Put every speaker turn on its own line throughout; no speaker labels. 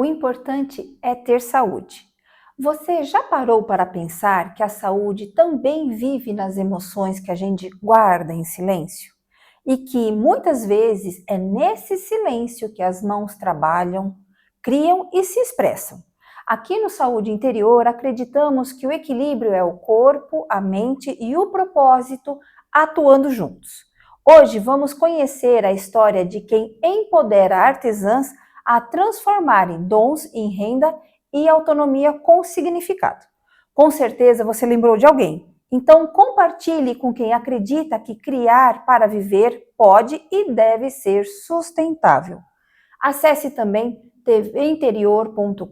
O importante é ter saúde. Você já parou para pensar que a saúde também vive nas emoções que a gente guarda em silêncio? E que muitas vezes é nesse silêncio que as mãos trabalham, criam e se expressam. Aqui no Saúde Interior, acreditamos que o equilíbrio é o corpo, a mente e o propósito atuando juntos. Hoje vamos conhecer a história de quem empodera artesãs a transformarem dons em renda e autonomia com significado. Com certeza você lembrou de alguém. Então compartilhe com quem acredita que criar para viver pode e deve ser sustentável. Acesse também tvinterior.com.br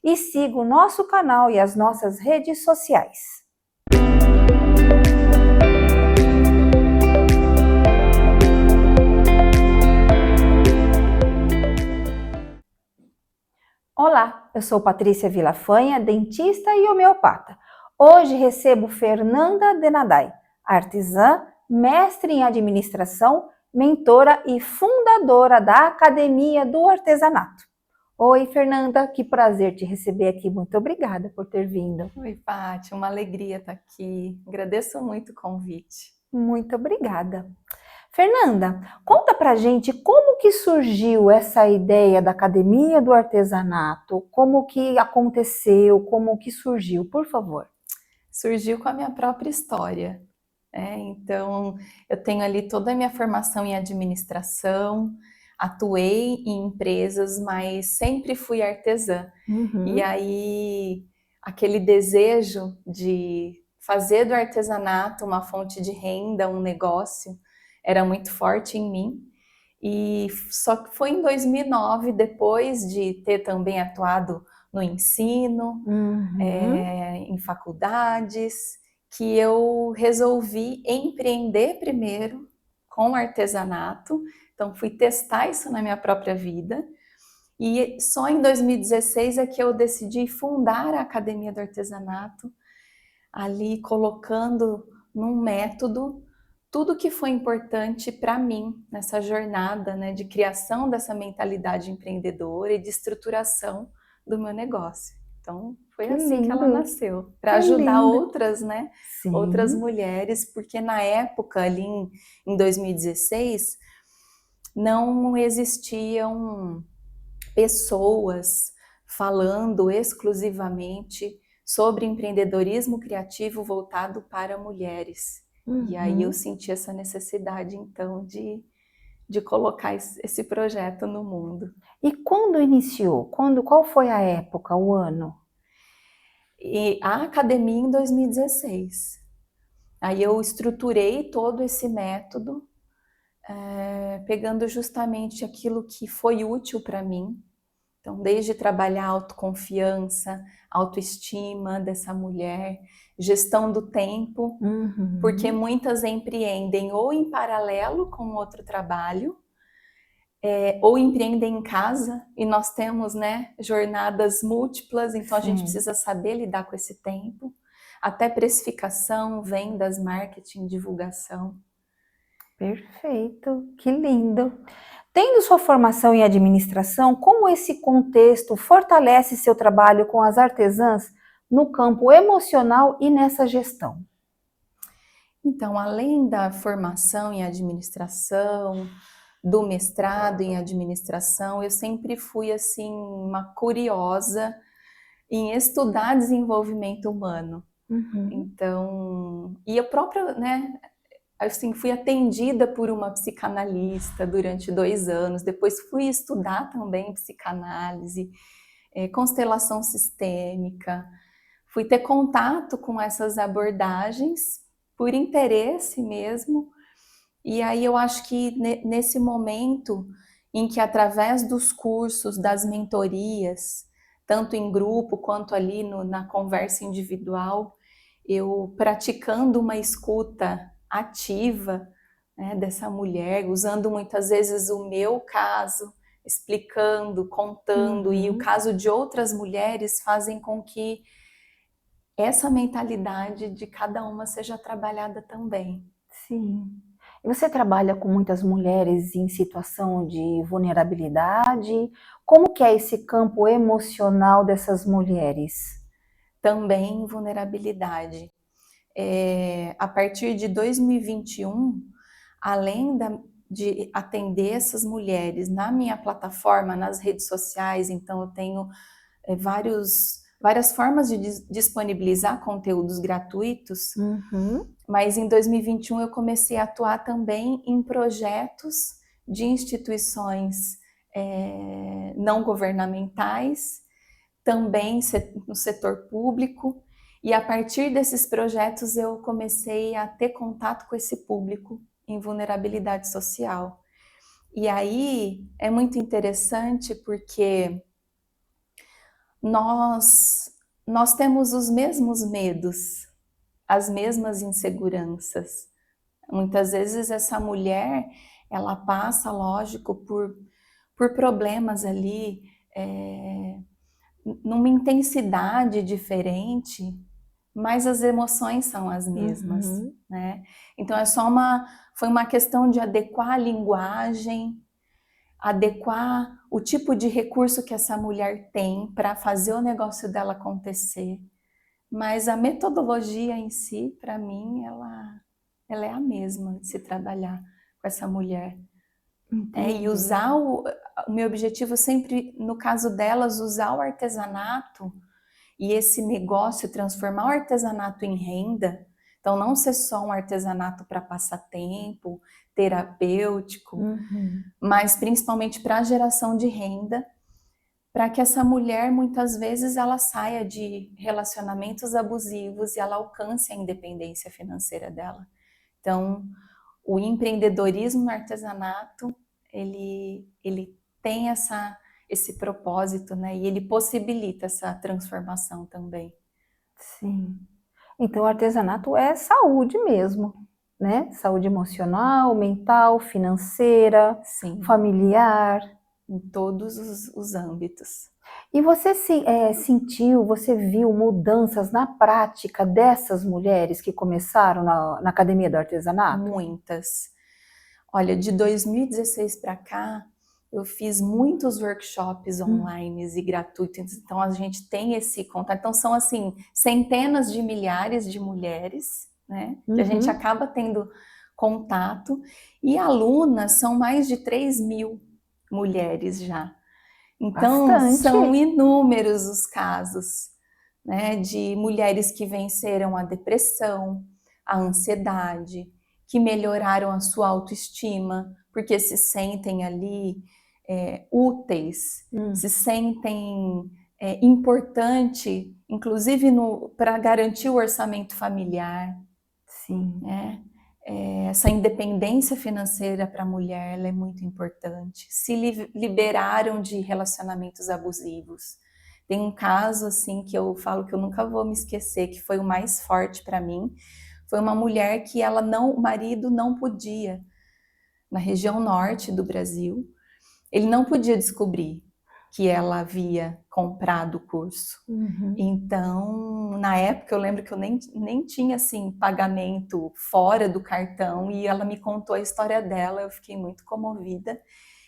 e siga o nosso canal e as nossas redes sociais. Olá, eu sou Patrícia Vilafanha, dentista e homeopata. Hoje recebo Fernanda Denadai, artesã, mestre em administração, mentora e fundadora da Academia do Artesanato. Oi, Fernanda, que prazer te receber aqui. Muito obrigada por ter vindo.
Oi, Paty, uma alegria estar aqui. Agradeço muito o convite.
Muito obrigada. Fernanda, conta pra gente como que surgiu essa ideia da Academia do Artesanato, como que aconteceu, como que surgiu, por favor.
Surgiu com a minha própria história, Então, eu tenho ali toda a minha formação em administração, atuei em empresas, mas sempre fui artesã. E aí, aquele desejo de fazer do artesanato uma fonte de renda, um negócio, era muito forte em mim. E só que foi em 2009, depois de ter também atuado no ensino, em faculdades, que eu resolvi empreender primeiro com artesanato. Então, fui testar isso na minha própria vida. E só em 2016 é que eu decidi fundar a Academia do Artesanato, ali colocando num método tudo que foi importante para mim nessa jornada, de criação dessa mentalidade empreendedora e de estruturação do meu negócio. Então, foi
Que
assim que ela
lindo,
nasceu, para
que
ajudar
lindo.
outras, outras
Sim.
mulheres, porque na época, ali em 2016, não existiam pessoas falando exclusivamente sobre empreendedorismo criativo voltado para mulheres. E aí eu senti essa necessidade, então, de colocar esse projeto no mundo.
E quando iniciou? Qual foi a época, o ano?
E a academia em 2016. Aí eu estruturei todo esse método, pegando justamente aquilo que foi útil para mim. Então, desde trabalhar a autoconfiança, autoestima dessa mulher, gestão do tempo, porque muitas empreendem ou em paralelo com outro trabalho, ou empreendem em casa, e nós temos, jornadas múltiplas, então a gente precisa saber lidar com esse tempo, até precificação, vendas, marketing, divulgação.
Perfeito, que lindo. Tendo sua formação em administração, como esse contexto fortalece seu trabalho com as artesãs no campo emocional e nessa gestão?
Então, além da formação em administração, do mestrado em administração, eu sempre fui assim uma curiosa em estudar desenvolvimento humano. Então, e eu própria, assim, fui atendida por uma psicanalista durante 2 anos, depois fui estudar também psicanálise, constelação sistêmica, fui ter contato com essas abordagens por interesse mesmo. E aí eu acho que nesse momento em que, através dos cursos, das mentorias, tanto em grupo quanto ali na conversa individual, eu praticando uma escuta ativa, dessa mulher, usando muitas vezes o meu caso, explicando, contando, e o caso de outras mulheres fazem com que essa mentalidade de cada uma seja trabalhada também.
Sim. E você trabalha com muitas mulheres em situação de vulnerabilidade? Como que é esse campo emocional dessas mulheres?
Também vulnerabilidade. A partir de 2021, além de atender essas mulheres na minha plataforma, nas redes sociais, então eu tenho várias formas de disponibilizar conteúdos gratuitos, mas em 2021 eu comecei a atuar também em projetos de instituições não governamentais, também no setor público, e a partir desses projetos eu comecei a ter contato com esse público em vulnerabilidade social. E aí é muito interessante porque nós temos os mesmos medos, as mesmas inseguranças. Muitas vezes essa mulher, ela passa, lógico, por problemas ali, numa intensidade diferente, mas as emoções são as mesmas, né? Então foi uma questão de adequar a linguagem, adequar o tipo de recurso que essa mulher tem para fazer o negócio dela acontecer. Mas a metodologia em si, para mim, ela é a mesma de se trabalhar com essa mulher. E usar o meu objetivo sempre, no caso delas, usar o artesanato e esse negócio, transformar o artesanato em renda. Então, não ser só um artesanato para passatempo, terapêutico, mas principalmente para a geração de renda, para que essa mulher, muitas vezes, ela saia de relacionamentos abusivos e ela alcance a independência financeira dela. Então, o empreendedorismo no artesanato, ele tem esse propósito, né? E ele possibilita essa transformação também.
Sim. Então, o artesanato é saúde mesmo, né? Saúde emocional, mental, financeira,
Sim,
familiar.
em todos os âmbitos.
E você sentiu, você viu mudanças na prática dessas mulheres que começaram na Academia do Artesanato?
Muitas. Olha, de 2016 para cá, eu fiz muitos workshops online e gratuitos, então a gente tem esse contato. Então são assim, centenas de milhares de mulheres, né? Que a gente acaba tendo contato. E alunas são mais de 3.000 mulheres já. Então
Bastante.
são inúmeros os casos, né? De mulheres que venceram a depressão, a ansiedade, que melhoraram a sua autoestima, porque se sentem ali úteis, se sentem importante, inclusive para garantir o orçamento familiar.
Sim.
Né? Essa independência financeira para a mulher ela é muito importante. Se liberaram de relacionamentos abusivos. Tem um caso assim que eu falo que eu nunca vou me esquecer, que foi o mais forte para mim. Foi uma mulher que o marido não podia, na região norte do Brasil, ele não podia descobrir que ela havia comprado o curso. Então, na época, eu lembro que eu nem tinha, assim, pagamento fora do cartão, e ela me contou a história dela, eu fiquei muito comovida,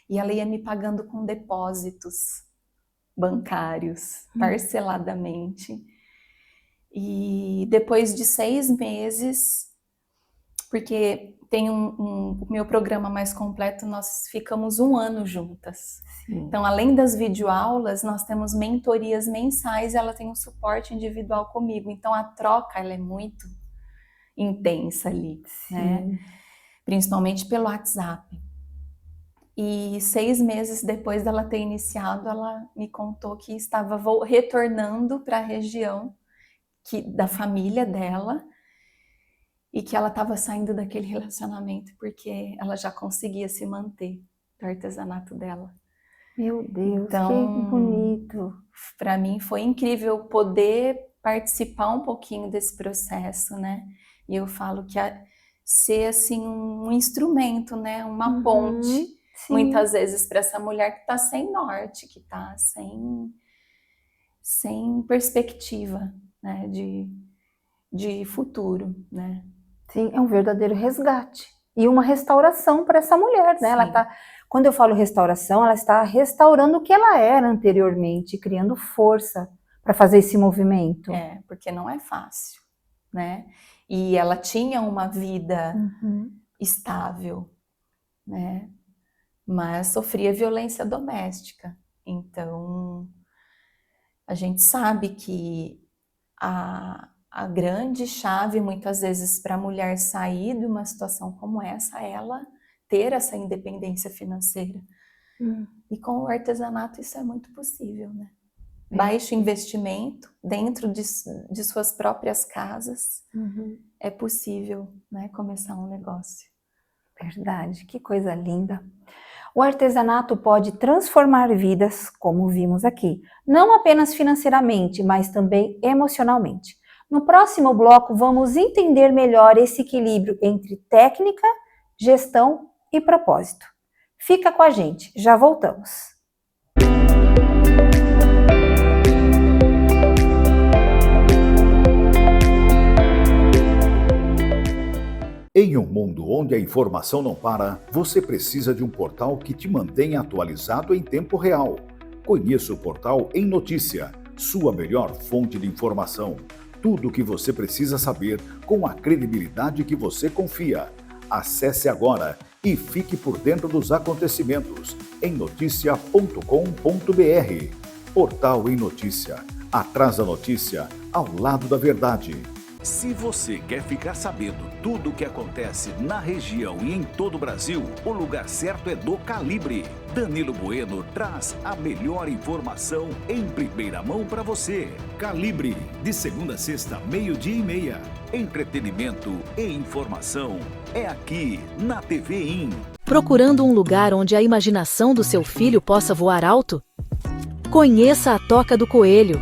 e ela ia me pagando com depósitos bancários, parceladamente. E depois de 6 meses, porque tem o meu programa mais completo, nós ficamos 1 ano juntas.
Sim.
Então, além das videoaulas, nós temos mentorias mensais, ela tem um suporte individual comigo. Então, a troca ela é muito intensa ali, né? Principalmente pelo WhatsApp. E 6 meses depois dela ter iniciado, ela me contou que estava retornando para a região da família dela, e que ela estava saindo daquele relacionamento porque ela já conseguia se manter do artesanato dela.
Meu Deus,
então,
que bonito.
Para mim foi incrível poder participar um pouquinho desse processo, né? E eu falo que ser assim um instrumento, né? Uma ponte, muitas vezes para essa mulher que está sem norte, que está sem perspectiva, né? De futuro, né?
Sim, é um verdadeiro resgate. e uma restauração para essa mulher, né? Quando eu falo restauração, ela está restaurando o que ela era anteriormente, criando força para fazer esse movimento.
Porque não é fácil, né? E ela tinha uma vida estável, né? Mas sofria violência doméstica. Então, a gente sabe que a grande chave, muitas vezes, para a mulher sair de uma situação como essa, é ela ter essa independência financeira. E com o artesanato isso é muito possível, né? Baixo investimento, dentro de suas próprias casas, é possível, né, começar um negócio.
Verdade, que coisa linda. O artesanato pode transformar vidas, como vimos aqui, não apenas financeiramente, mas também emocionalmente. No próximo bloco, vamos entender melhor esse equilíbrio entre técnica, gestão e propósito. Fica com a gente, já voltamos.
Em um mundo onde a informação não para, você precisa de um portal que te mantenha atualizado em tempo real. Conheça o portal Em Notícia, sua melhor fonte de informação. Tudo o que você precisa saber com a credibilidade que você confia. Acesse agora e fique por dentro dos acontecimentos em noticia.com.br. Portal Em Notícia. Atrás da notícia, ao lado da verdade.
Se você quer ficar sabendo tudo o que acontece na região e em todo o Brasil, o lugar certo é do Calibre. Danilo Bueno traz a melhor informação em primeira mão para você. Calibre, de segunda a sexta, 12:30. Entretenimento e informação é aqui na TV IN.
Procurando um lugar onde a imaginação do seu filho possa voar alto? Conheça a Toca do Coelho.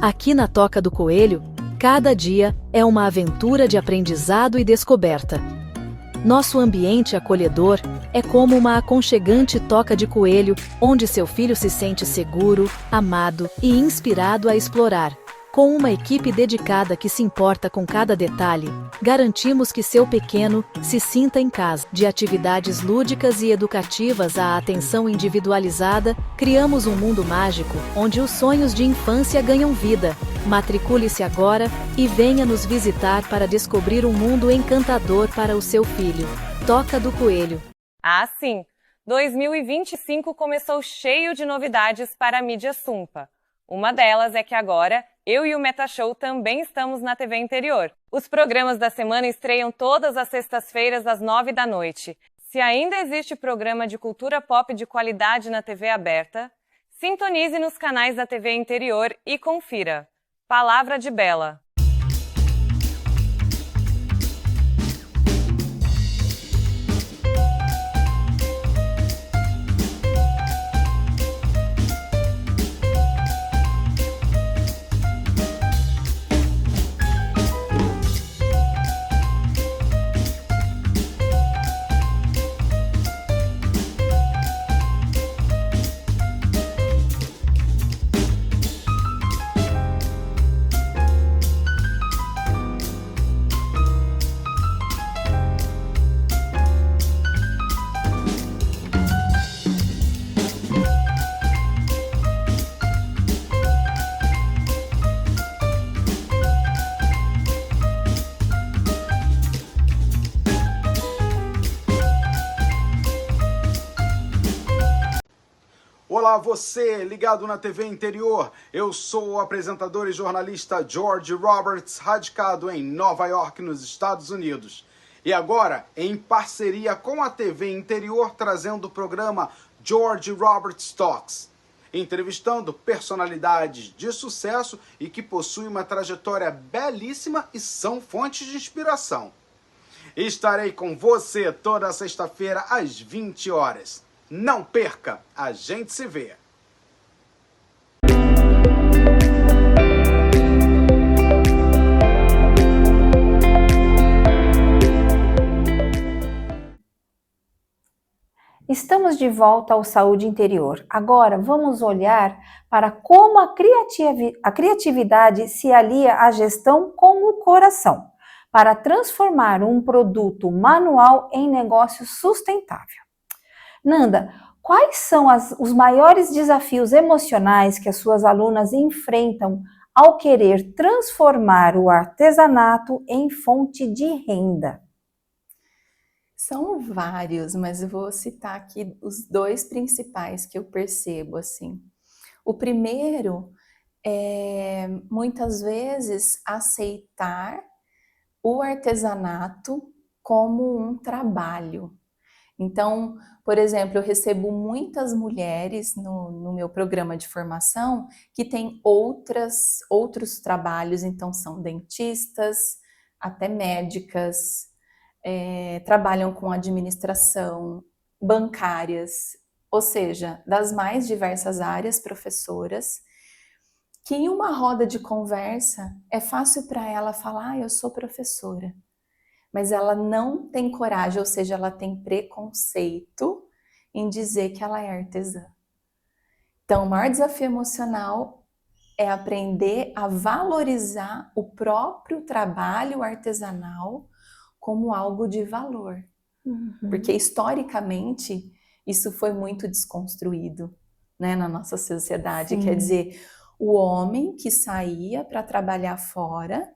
Aqui na Toca do Coelho, cada dia é uma aventura de aprendizado e descoberta. Nosso ambiente acolhedor é como uma aconchegante toca de coelho, onde seu filho se sente seguro, amado e inspirado a explorar. Com uma equipe dedicada que se importa com cada detalhe, garantimos que seu pequeno se sinta em casa. De atividades lúdicas e educativas à atenção individualizada, criamos um mundo mágico onde os sonhos de infância ganham vida. Matricule-se agora e venha nos visitar para descobrir um mundo encantador para o seu filho. Toca do Coelho.
Ah, sim! 2025 começou cheio de novidades para a mídia Sumpa. Uma delas é que agora, eu e o Metashow também estamos na TV Interior. Os programas da semana estreiam todas as sextas-feiras às 9 da noite. Se ainda existe programa de cultura pop de qualidade na TV aberta, sintonize nos canais da TV Interior e confira. Palavra de Bela.
Olá, você ligado na TV Interior. Eu sou o apresentador e jornalista George Roberts, radicado em Nova York, nos Estados Unidos. E agora, em parceria com a TV Interior, trazendo o programa George Roberts Talks, entrevistando personalidades de sucesso e que possuem uma trajetória belíssima e são fontes de inspiração. Estarei com você toda sexta-feira às 20 horas. Não perca, a gente se vê.
Estamos de volta ao Saúde Interior. Agora vamos olhar para como a criatividade se alia à gestão com o coração. para transformar um produto manual em negócio sustentável. Nanda, quais são os maiores desafios emocionais que as suas alunas enfrentam ao querer transformar o artesanato em fonte de renda?
São vários, mas eu vou citar aqui os dois principais que eu percebo, assim. O primeiro é, muitas vezes, aceitar o artesanato como um trabalho. Então, por exemplo, eu recebo muitas mulheres no meu programa de formação que têm outros trabalhos, então são dentistas, até médicas, trabalham com administração, bancárias, ou seja, das mais diversas áreas, professoras, que em uma roda de conversa é fácil para ela falar, eu sou professora, mas ela não tem coragem, ou seja, ela tem preconceito em dizer que ela é artesã. Então, o maior desafio emocional é aprender a valorizar o próprio trabalho artesanal como algo de valor. Porque, historicamente, isso foi muito desconstruído, né, na nossa sociedade.
Sim.
Quer dizer, o homem que saía para trabalhar fora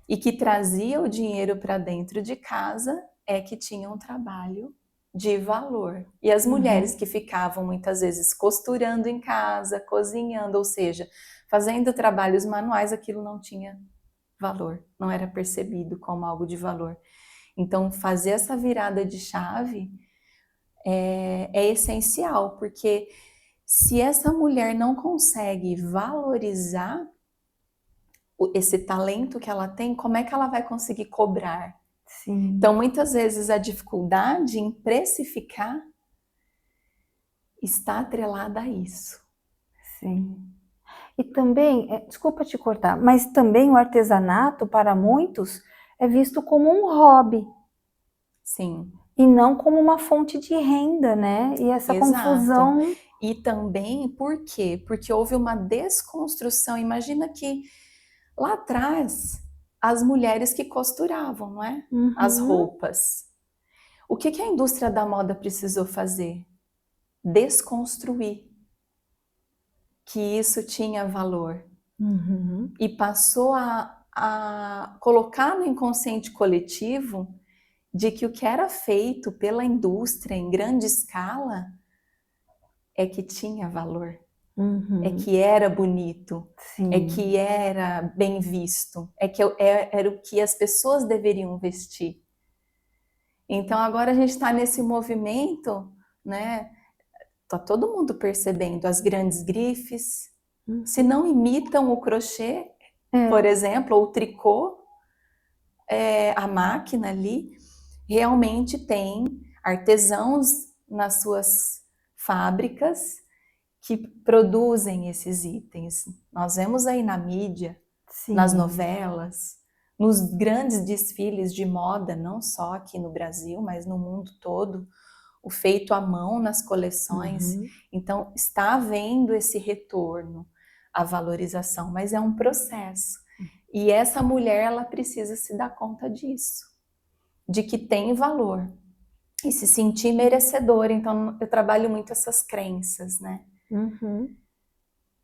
e que trazia o dinheiro para dentro de casa é que tinha um trabalho de valor. E as mulheres que ficavam muitas vezes costurando em casa, cozinhando, ou seja, fazendo trabalhos manuais, aquilo não tinha valor, não era percebido como algo de valor. Então, fazer essa virada de chave é essencial, porque se essa mulher não consegue valorizar esse talento que ela tem, como é que ela vai conseguir cobrar?
Sim.
Então, muitas vezes a dificuldade em precificar está atrelada a isso.
Sim. E também, desculpa te cortar, mas também o artesanato, para muitos, é visto como um hobby.
Sim.
E não como uma fonte de renda, né? E essa confusão...
E também, por quê? Porque houve uma desconstrução. Imagina que lá atrás, as mulheres que costuravam, não é? As roupas. O que a indústria da moda precisou fazer? Desconstruir que isso tinha valor. E passou a colocar no inconsciente coletivo de que o que era feito pela indústria em grande escala é que tinha valor, é que era bonito,
Sim.
é que era bem visto, é que era o que as pessoas deveriam vestir. Então agora a gente está nesse movimento, né? Tá todo mundo percebendo as grandes grifes, se não imitam o crochê, por exemplo, ou o tricô, a máquina ali, realmente tem artesãos nas suas fábricas que produzem esses itens. Nós vemos aí na mídia,
Sim.
nas novelas, nos grandes desfiles de moda, não só aqui no Brasil, mas no mundo todo, o feito à mão nas coleções. Então, está havendo esse retorno à valorização, mas é um processo. E essa mulher, ela precisa se dar conta disso, de que tem valor e se sentir merecedora. Então, eu trabalho muito essas crenças, né?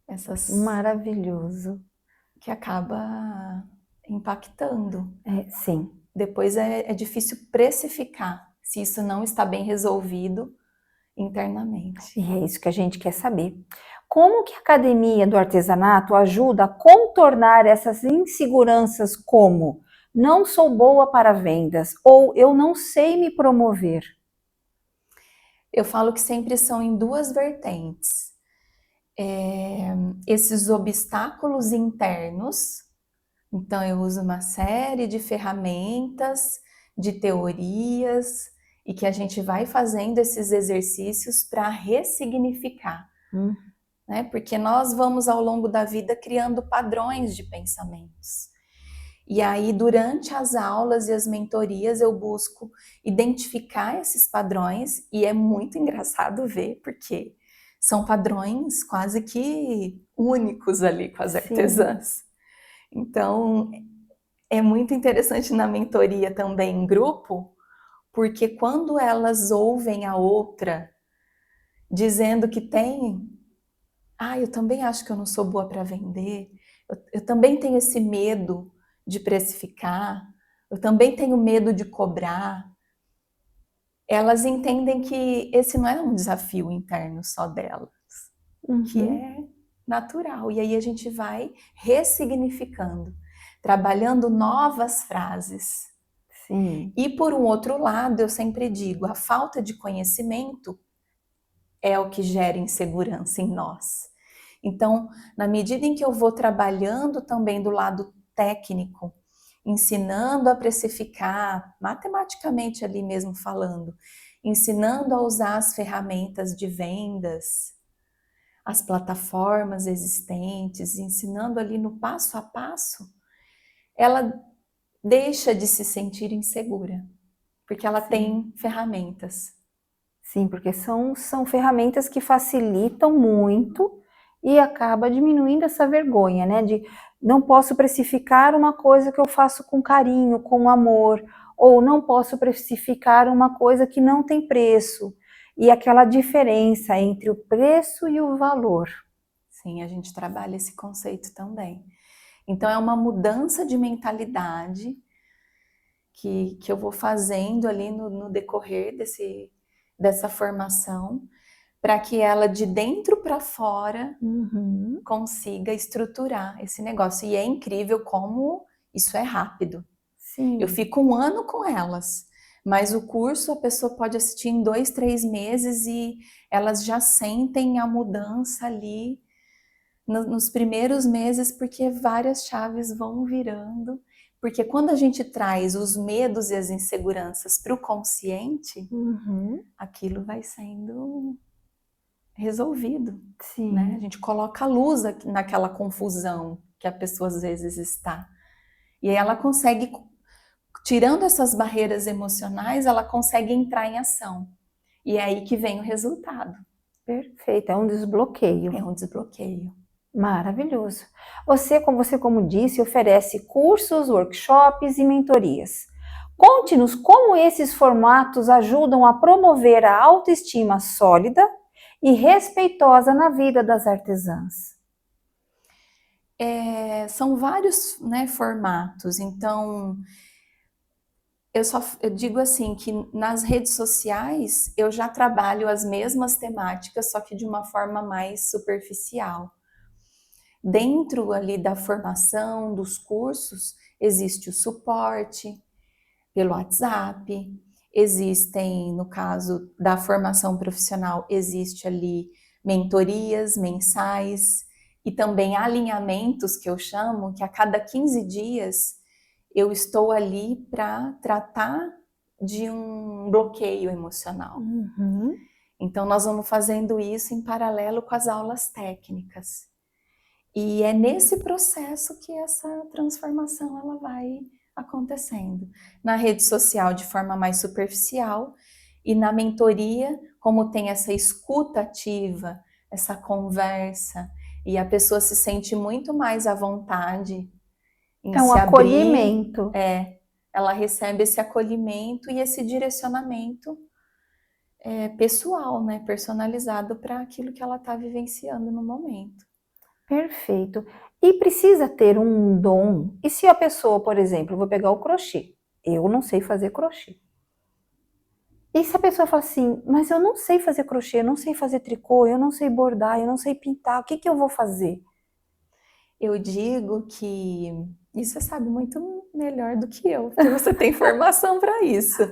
Essas...
Maravilhoso.
Que acaba impactando.
Sim.
Depois é difícil precificar se isso não está bem resolvido internamente.
E é isso que a gente quer saber. Como que a Academia do Artesanato ajuda a contornar essas inseguranças como não sou boa para vendas ou eu não sei me promover?
Eu falo que sempre são em duas vertentes. Esses obstáculos internos, então eu uso uma série de ferramentas, de teorias, e que a gente vai fazendo esses exercícios para ressignificar, né? Porque nós vamos ao longo da vida criando padrões de pensamentos. E aí, durante as aulas e as mentorias, eu busco identificar esses padrões, e é muito engraçado ver, porque são padrões quase que únicos ali com as artesãs. Então, É muito interessante na mentoria também em grupo, porque quando elas ouvem a outra dizendo que tem, eu também acho que eu não sou boa para vender, eu também tenho esse medo de precificar, eu também tenho medo de cobrar, elas entendem que esse não é um desafio interno só delas, que é natural. E aí a gente vai ressignificando, trabalhando novas frases.
Sim.
E por um outro lado, eu sempre digo, a falta de conhecimento é o que gera insegurança em nós. Então, na medida em que eu vou trabalhando também do lado técnico, ensinando a precificar, matematicamente ali mesmo falando, ensinando a usar as ferramentas de vendas, as plataformas existentes, ensinando ali no passo a passo, ela deixa de se sentir insegura, porque ela tem ferramentas.
Sim, porque são ferramentas que facilitam muito e acaba diminuindo essa vergonha, né? De não posso precificar uma coisa que eu faço com carinho, com amor, ou não posso precificar uma coisa que não tem preço. E aquela diferença entre o preço e o valor.
Sim, a gente trabalha esse conceito também. Então é uma mudança de mentalidade que eu vou fazendo ali no decorrer dessa formação, para que ela de dentro para fora consiga estruturar esse negócio. E é incrível como isso é rápido.
Sim.
Eu fico 1 ano com elas, mas o curso a pessoa pode assistir em 2, 3 meses e elas já sentem a mudança ali nos primeiros meses, porque várias chaves vão virando. Porque quando a gente traz os medos e as inseguranças para o consciente, aquilo vai sendo resolvido.
Sim.
Né? A gente coloca a luz naquela confusão que a pessoa às vezes está. E aí ela consegue, tirando essas barreiras emocionais, ela consegue entrar em ação. E é aí que vem o resultado.
Perfeito, é um desbloqueio.
É um desbloqueio.
Maravilhoso. Você, como disse, oferece cursos, workshops e mentorias. Conte-nos como esses formatos ajudam a promover a autoestima sólida e respeitosa na vida das artesãs.
São vários, né, formatos, então eu digo assim que nas redes sociais eu já trabalho as mesmas temáticas, só que de uma forma mais superficial. Dentro ali da formação, dos cursos, existe o suporte pelo WhatsApp, existem, no caso da formação profissional, existe ali mentorias mensais e também alinhamentos, que eu chamo, que a cada 15 dias eu estou ali para tratar de um bloqueio emocional. Então nós vamos fazendo isso em paralelo com as aulas técnicas. E é nesse processo que essa transformação ela vai acontecendo. Na rede social de forma mais superficial e na mentoria, como tem essa escuta ativa, essa conversa, e a pessoa se sente muito mais à vontade em
É um
se
acolhimento.
abrir. Ela recebe esse acolhimento e esse direcionamento pessoal, né, personalizado para aquilo que ela está vivenciando no momento.
Perfeito. E precisa ter um dom. E se a pessoa, por exemplo, eu vou pegar o crochê. Eu não sei fazer crochê. E se a pessoa fala assim, mas eu não sei fazer crochê, eu não sei fazer tricô, eu não sei bordar, eu não sei pintar, o que eu vou fazer?
Eu digo que isso você sabe muito melhor do que eu, porque você tem formação para isso.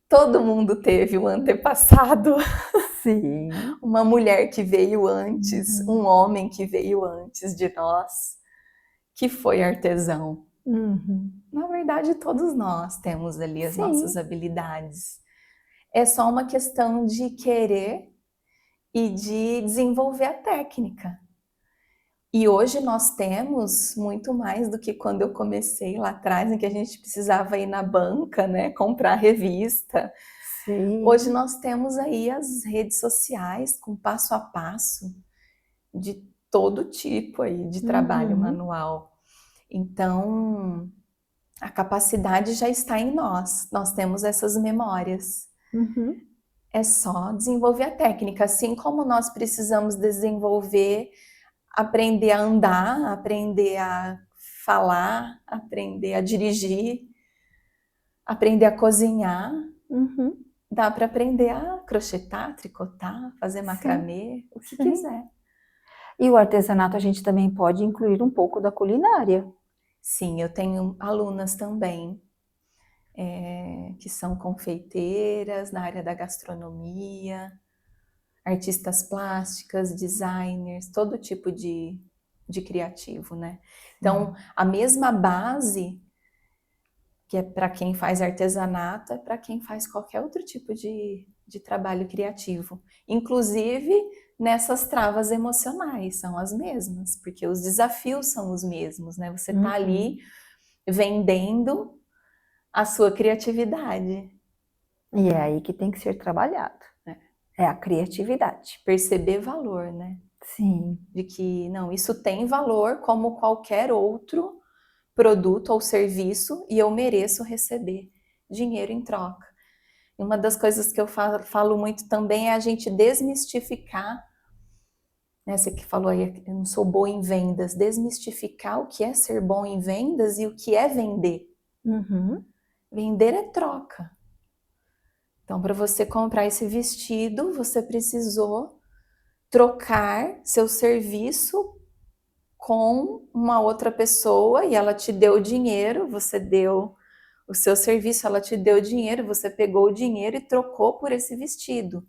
Todo mundo teve um antepassado.
Sim.
Uma mulher que veio antes, um homem que veio antes de nós, que foi artesão. Na verdade, todos nós temos ali as nossas habilidades. É só uma questão de querer e de desenvolver a técnica. E hoje nós temos muito mais do que quando eu comecei lá atrás, em que a gente precisava ir na banca, né, comprar revista.
Sim.
Hoje nós temos aí as redes sociais com passo a passo de todo tipo aí de trabalho manual. Então, a capacidade já está em nós. Nós temos essas memórias.
Uhum.
É só desenvolver a técnica, assim como nós precisamos desenvolver, aprender a andar, aprender a falar, aprender a dirigir, aprender a cozinhar.
Uhum.
Dá para aprender a crochetar, tricotar, fazer macramê, o que
Sim.
quiser.
E o artesanato a gente também pode incluir um pouco da culinária.
Sim, eu tenho alunas também que são confeiteiras na área da gastronomia, artistas plásticas, designers, todo tipo de criativo, né? Então, a mesma base que é para quem faz artesanato é para quem faz qualquer outro tipo de trabalho criativo. Inclusive, nessas travas emocionais, são as mesmas, porque os desafios são os mesmos, né? Você está ali vendendo a sua criatividade.
E é aí que tem que ser trabalhado. É a criatividade.
Perceber valor, né?
Sim.
De que, não, isso tem valor como qualquer outro produto ou serviço e eu mereço receber dinheiro em troca. E uma das coisas que eu falo muito também é a gente desmistificar, né? Você que falou aí, eu não sou boa em vendas, desmistificar o que é ser bom em vendas e o que é vender.
Uhum.
Vender é troca. Então, para você comprar esse vestido, você precisou trocar seu serviço com uma outra pessoa e ela te deu o dinheiro, você deu o seu serviço, ela te deu o dinheiro, você pegou o dinheiro e trocou por esse vestido.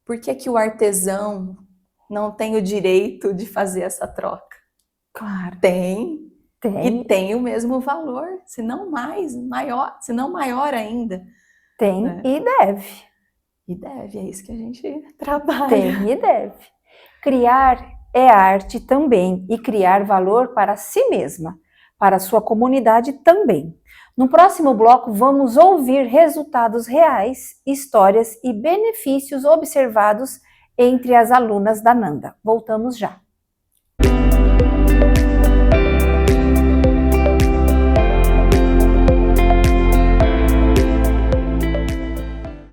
Por que que o artesão não tem o direito de fazer essa troca?
Claro.
Tem.
Tem.
E tem o mesmo valor, se não mais, maior, se não maior ainda.
Tem e deve.
E deve, é isso que a gente trabalha.
Tem e deve. Criar é arte também e criar valor para si mesma, para a sua comunidade também. No próximo bloco vamos ouvir resultados reais, histórias e benefícios observados entre as alunas da Nanda. Voltamos já.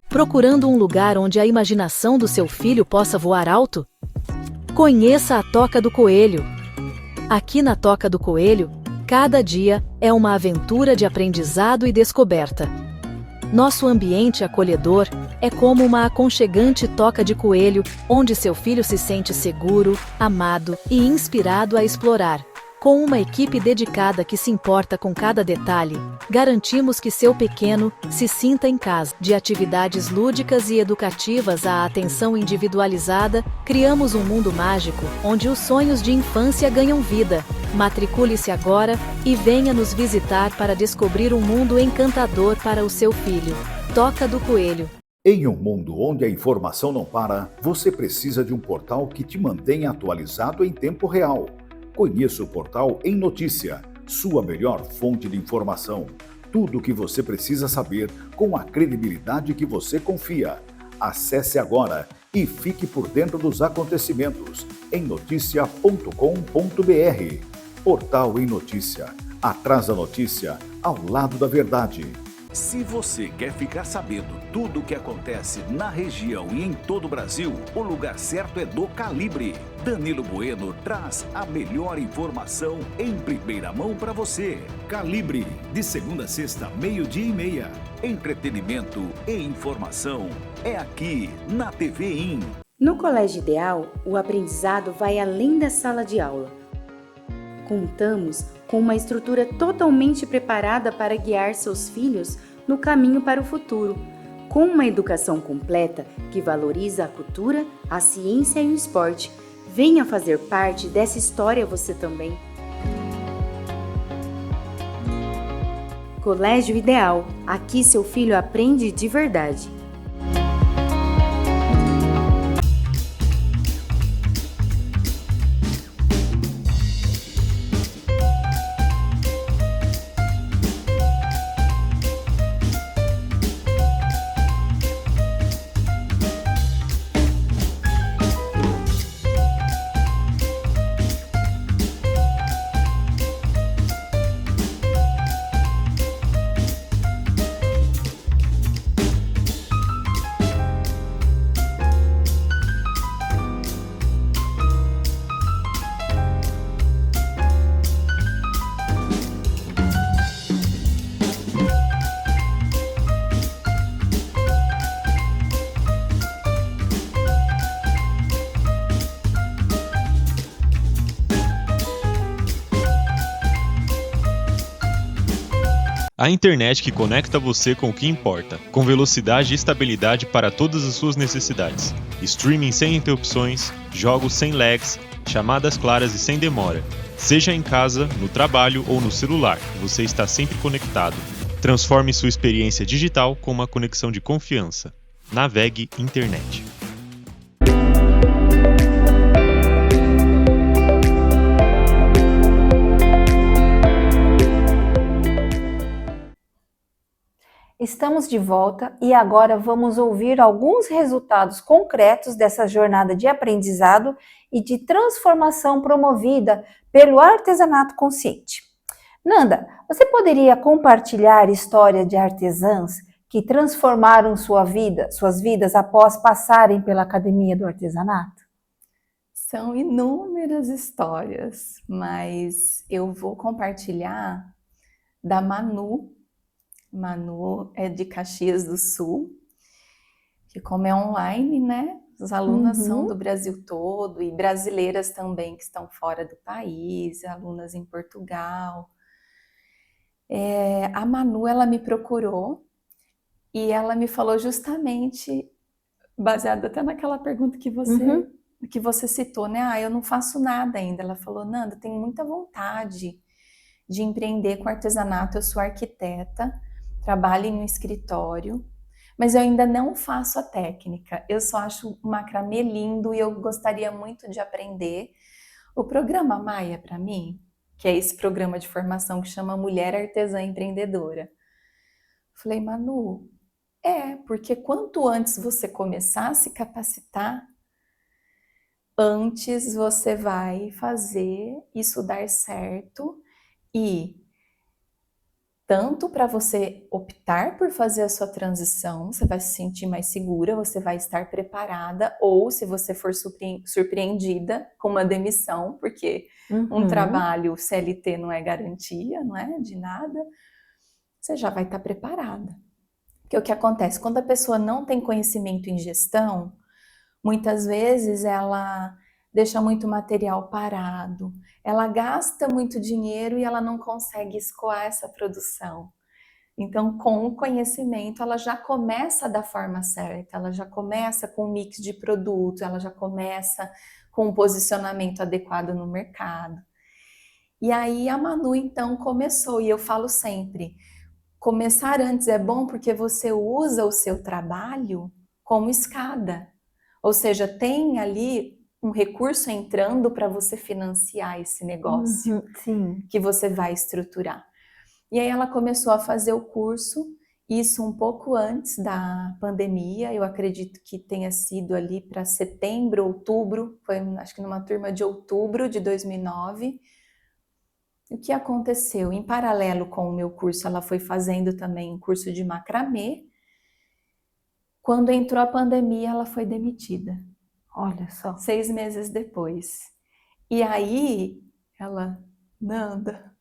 Procurando um lugar onde a imaginação do seu filho possa voar alto? Conheça a Toca do Coelho. Aqui na Toca do Coelho, cada dia é uma aventura de aprendizado e descoberta. Nosso ambiente acolhedor é como uma aconchegante toca de coelho, onde seu filho se sente seguro, amado e inspirado a explorar. Com uma equipe dedicada que se importa com cada detalhe, garantimos que seu pequeno se sinta em casa. De atividades lúdicas e educativas à atenção individualizada, criamos um mundo mágico onde os sonhos de infância ganham vida. Matricule-se agora e venha nos visitar para descobrir um mundo encantador para o seu filho. Toca do Coelho.
Em um mundo onde a informação não para, você precisa de um portal que te mantenha atualizado em tempo real. Conheça o portal Em Notícia, sua melhor fonte de informação. Tudo o que você precisa saber com a credibilidade que você confia. Acesse agora e fique por dentro dos acontecimentos em noticia.com.br. Portal Em Notícia. Atrás da notícia, ao lado da verdade.
Se você quer ficar sabendo tudo o que acontece na região e em todo o Brasil, o lugar certo é do Calibre. Danilo Bueno traz a melhor informação em primeira mão para você. Calibre, de segunda a sexta, 12:30. Entretenimento e informação é aqui na TV IN.
No Colégio Ideal, o aprendizado vai além da sala de aula. Contamos com uma estrutura totalmente preparada para guiar seus filhos no caminho para o futuro, com uma educação completa que valoriza a cultura, a ciência e o esporte. Venha fazer parte dessa história você também. Colégio Ideal, aqui seu filho aprende de verdade.
A internet que conecta você com o que importa, com velocidade e estabilidade para todas as suas necessidades. Streaming sem interrupções, jogos sem lags, chamadas claras e sem demora. Seja em casa, no trabalho ou no celular, você está sempre conectado. Transforme sua experiência digital com uma conexão de confiança. Navegue Internet.
Estamos de volta e agora vamos ouvir alguns resultados concretos dessa jornada de aprendizado e de transformação promovida pelo artesanato consciente. Nanda, você poderia compartilhar história de artesãs que transformaram suas vidas após passarem pela Academia do Artesanato?
São inúmeras histórias, mas eu vou compartilhar da Manu. Manu é de Caxias do Sul, que como é online, né? As alunas são do Brasil todo e brasileiras também que estão fora do país, alunas em Portugal. A Manu, ela me procurou e ela me falou justamente, baseado até naquela pergunta que você citou, né? Eu não faço nada ainda. Ela falou, Nanda, eu tenho muita vontade de empreender com artesanato, eu sou arquiteta, trabalho em um escritório, mas eu ainda não faço a técnica. Eu só acho o macramê lindo e eu gostaria muito de aprender. O programa Maia, para mim, que é esse programa de formação que chama Mulher Artesã Empreendedora. Falei, Manu, porque quanto antes você começar a se capacitar, antes você vai fazer isso dar certo e tanto para você optar por fazer a sua transição, você vai se sentir mais segura, você vai estar preparada, ou se você for surpreendida com uma demissão, porque um trabalho CLT não é garantia, não é de nada, você já vai estar preparada. Porque o que acontece? Quando a pessoa não tem conhecimento em gestão, muitas vezes ela deixa muito material parado, ela gasta muito dinheiro e ela não consegue escoar essa produção. Então, com o conhecimento, ela já começa da forma certa, ela já começa com um mix de produto, ela já começa com um posicionamento adequado no mercado. E aí a Manu, então, começou, e eu falo sempre, começar antes é bom porque você usa o seu trabalho como escada. Ou seja, tem ali um recurso entrando para você financiar esse negócio que você vai estruturar. E aí ela começou a fazer o curso, isso um pouco antes da pandemia, eu acredito que tenha sido ali para setembro, outubro, foi acho que numa turma de outubro de 2009. O que aconteceu? Em paralelo com o meu curso, ela foi fazendo também um curso de macramê. Quando entrou a pandemia, ela foi demitida.
Olha só.
6 meses depois. E aí, ela, Nanda,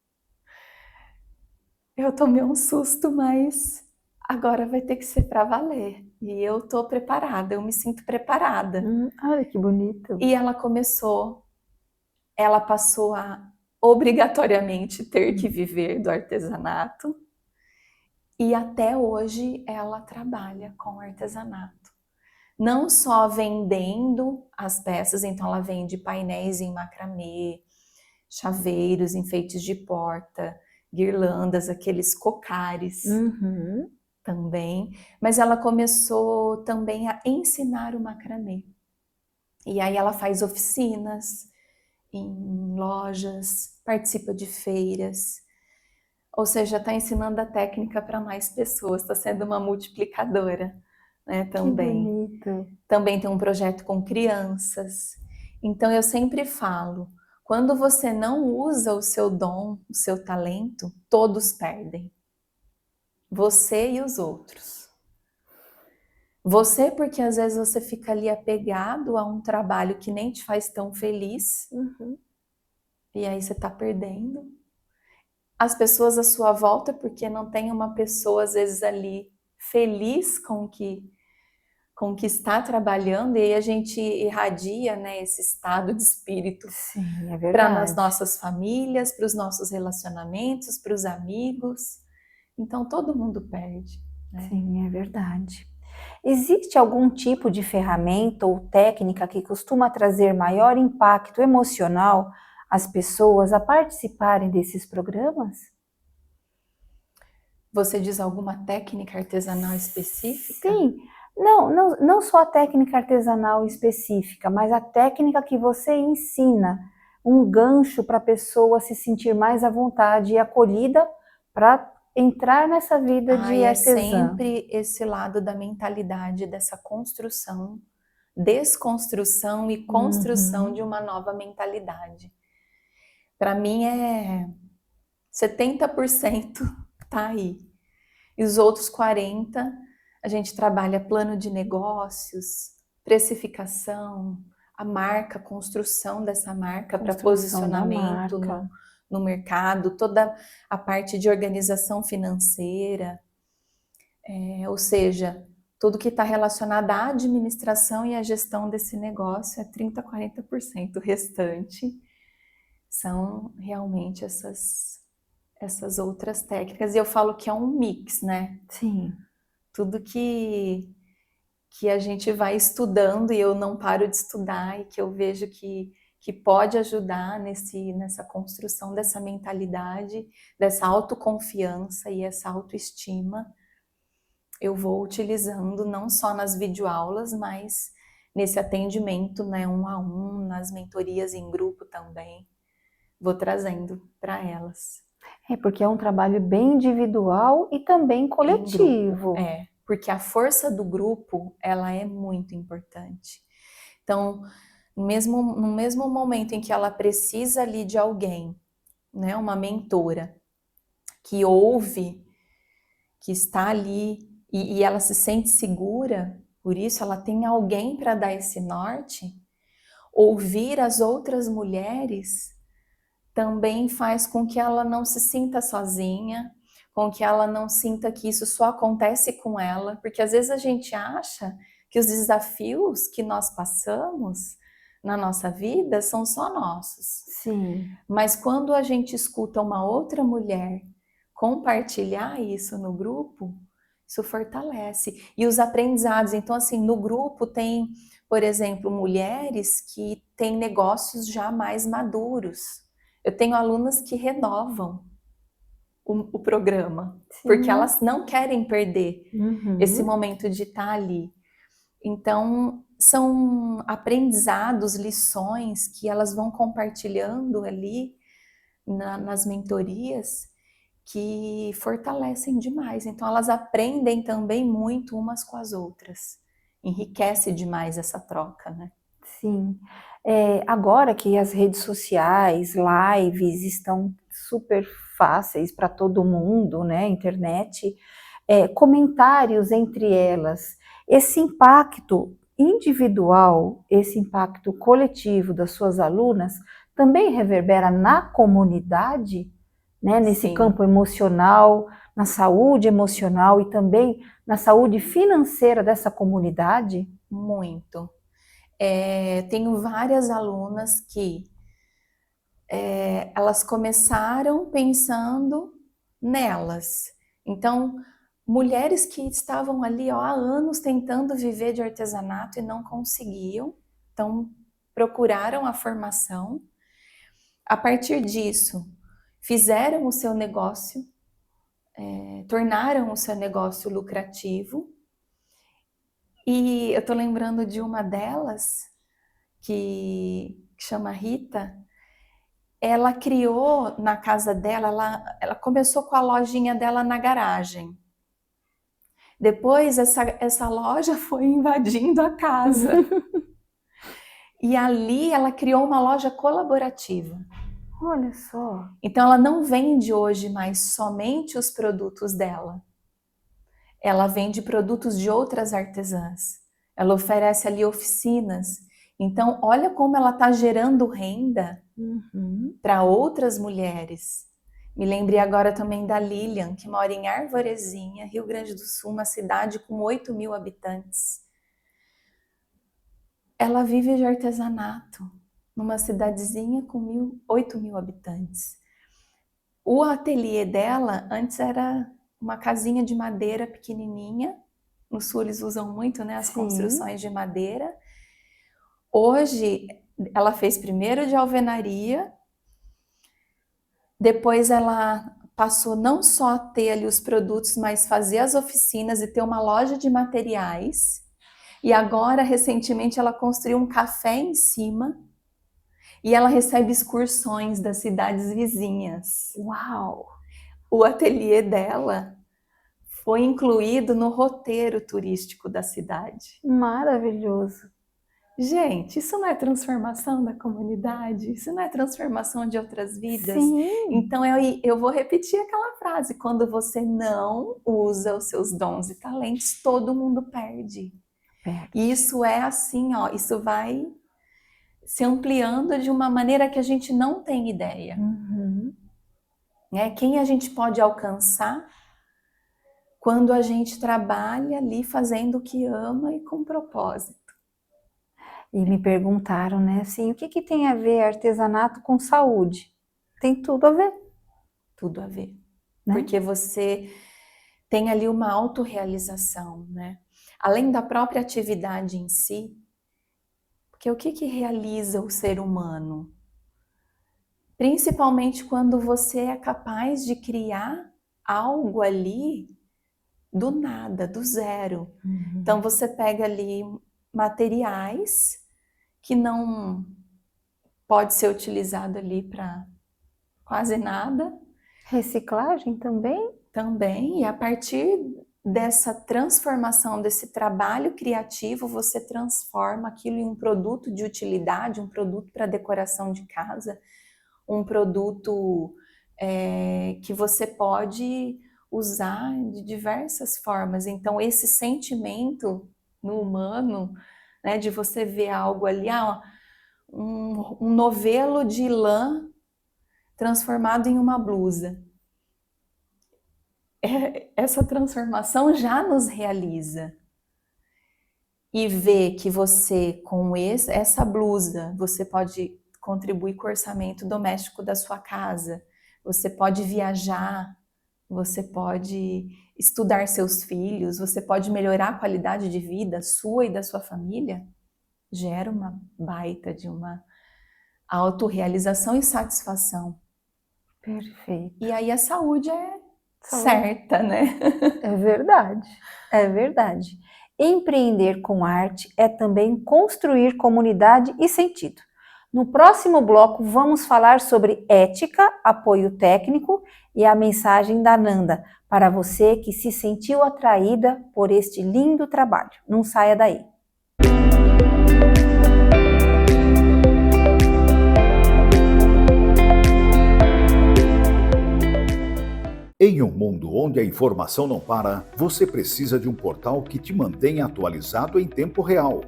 eu tomei um susto, mas agora vai ter que ser para valer. E eu tô preparada, eu me sinto preparada.
Olha que bonito.
E ela passou a obrigatoriamente ter que viver do artesanato. E até hoje ela trabalha com artesanato. Não só vendendo as peças, então ela vende painéis em macramê, chaveiros, enfeites de porta, guirlandas, aqueles cocares também. Mas ela começou também a ensinar o macramê. E aí ela faz oficinas em lojas, participa de feiras. Ou seja, está ensinando a técnica para mais pessoas, está sendo uma multiplicadora. Né, também.
Que bonito.
Também tem um projeto com crianças. Então eu sempre falo, quando você não usa o seu dom, o seu talento, todos perdem. Você e os outros. Você porque às vezes você fica ali apegado a um trabalho que nem te faz tão feliz. E aí você está perdendo. As pessoas à sua volta porque não tem uma pessoa às vezes ali feliz com o que está trabalhando, e aí a gente irradia, né, esse estado de espírito para as nossas famílias, para os nossos relacionamentos, para os amigos. Então todo mundo perde, né?
Sim, é verdade. Existe algum tipo de ferramenta ou técnica que costuma trazer maior impacto emocional às pessoas a participarem desses programas?
Você diz alguma técnica artesanal específica?
Sim, não só a técnica artesanal específica, mas a técnica que você ensina, um gancho para a pessoa se sentir mais à vontade e acolhida para entrar nessa vida de
É
artesã.
sempre esse lado da mentalidade, dessa construção, desconstrução e construção de uma nova mentalidade. Para mim é 70% tá aí. E os outros 40% a gente trabalha plano de negócios, precificação, a marca, construção dessa marca para
Construção da
posicionamento
marca.
no mercado, toda a parte de organização financeira, ou seja, tudo que está relacionado à administração e à gestão desse negócio é 30%, 40%. O restante são realmente essas outras técnicas. E eu falo que é um mix, né?
Sim.
Tudo que a gente vai estudando e eu não paro de estudar e que eu vejo que pode ajudar nessa construção dessa mentalidade, dessa autoconfiança e essa autoestima, eu vou utilizando não só nas videoaulas, mas nesse atendimento, né, 1 a 1, nas mentorias em grupo também, vou trazendo para elas.
É porque é um trabalho bem individual e também coletivo.
Porque a força do grupo, ela é muito importante. Então, no mesmo momento em que ela precisa ali de alguém, né, uma mentora, que ouve, que está ali e ela se sente segura, por isso ela tem alguém para dar esse norte, ouvir as outras mulheres também faz com que ela não se sinta sozinha, com que ela não sinta que isso só acontece com ela, porque às vezes a gente acha que os desafios que nós passamos na nossa vida são só nossos.
Sim.
Mas quando a gente escuta uma outra mulher compartilhar isso no grupo, isso fortalece. E os aprendizados, então assim, no grupo tem, por exemplo, mulheres que têm negócios já mais maduros. Eu tenho alunas que renovam o programa, porque elas não querem perder esse momento de estar ali. Então, são aprendizados, lições que elas vão compartilhando ali nas mentorias que fortalecem demais. Então, elas aprendem também muito umas com as outras. Enriquece demais essa troca, né?
Sim. Agora que as redes sociais, lives estão super fáceis para todo mundo, né? Internet, comentários entre elas, esse impacto individual, esse impacto coletivo das suas alunas também reverbera na comunidade, né? Nesse campo emocional, na saúde emocional e também na saúde financeira dessa comunidade?
Muito. Tenho várias alunas que elas começaram pensando nelas. Então, mulheres que estavam ali há anos tentando viver de artesanato e não conseguiam, então procuraram a formação. A partir disso, fizeram o seu negócio, tornaram o seu negócio lucrativo. E eu tô lembrando de uma delas, que chama Rita. Ela criou na casa dela, ela começou com a lojinha dela na garagem. Depois essa loja foi invadindo a casa. E ali ela criou uma loja colaborativa.
Olha só.
Então ela não vende hoje mais somente os produtos dela. Ela vende produtos de outras artesãs. Ela oferece ali oficinas. Então olha como ela está gerando renda para outras mulheres. Me lembrei agora também da Lilian, que mora em Arvorezinha, Rio Grande do Sul, uma cidade com 8.000 habitantes. Ela vive de artesanato, numa cidadezinha com 8.000 habitantes. O ateliê dela antes era uma casinha de madeira pequenininha. No sul eles usam muito, né, as
Sim.
construções de madeira. Hoje ela fez primeiro de alvenaria, depois ela passou não só a ter ali os produtos, mas fazer as oficinas e ter uma loja de materiais. E agora, recentemente, ela construiu um café em cima e ela recebe excursões das cidades vizinhas.
Uau!
O ateliê dela foi incluído no roteiro turístico da cidade.
Maravilhoso.
Gente, isso não é transformação da comunidade? Isso não é transformação de outras vidas?
Sim.
Então eu vou repetir aquela frase: quando você não usa os seus dons e talentos, todo mundo perde. E isso é assim, ó, isso vai se ampliando de uma maneira que a gente não tem ideia.
Uhum.
Né? Quem a gente pode alcançar quando a gente trabalha ali fazendo o que ama e com propósito.
E me perguntaram, né, assim, o que tem a ver artesanato com saúde? Tem tudo a ver.
Tudo a ver.
Né?
Porque você tem ali uma autorrealização, né? Além da própria atividade em si, porque o que realiza o ser humano? Principalmente quando você é capaz de criar algo ali do nada, do zero.
Uhum.
Então você pega ali materiais que não pode ser utilizado ali para quase nada.
Reciclagem também?
Também, e a partir dessa transformação, desse trabalho criativo, você transforma aquilo em um produto de utilidade, um produto para decoração de casa, um produto que você pode usar de diversas formas. Então, esse sentimento no humano, né, de você ver algo ali, um novelo de lã transformado em uma blusa. Essa transformação já nos realiza. E ver que você, com essa blusa, você pode contribuir com o orçamento doméstico da sua casa, você pode viajar, você pode estudar seus filhos, você pode melhorar a qualidade de vida sua e da sua família, gera uma baita de uma autorrealização e satisfação.
Perfeito.
E aí a saúde é certa, né?
É verdade, é verdade. Empreender com arte é também construir comunidade e sentido. No próximo bloco, vamos falar sobre ética, apoio técnico e a mensagem da Nanda para você que se sentiu atraída por este lindo trabalho. Não saia daí.
Em um mundo onde a informação não para, você precisa de um portal que te mantenha atualizado em tempo real.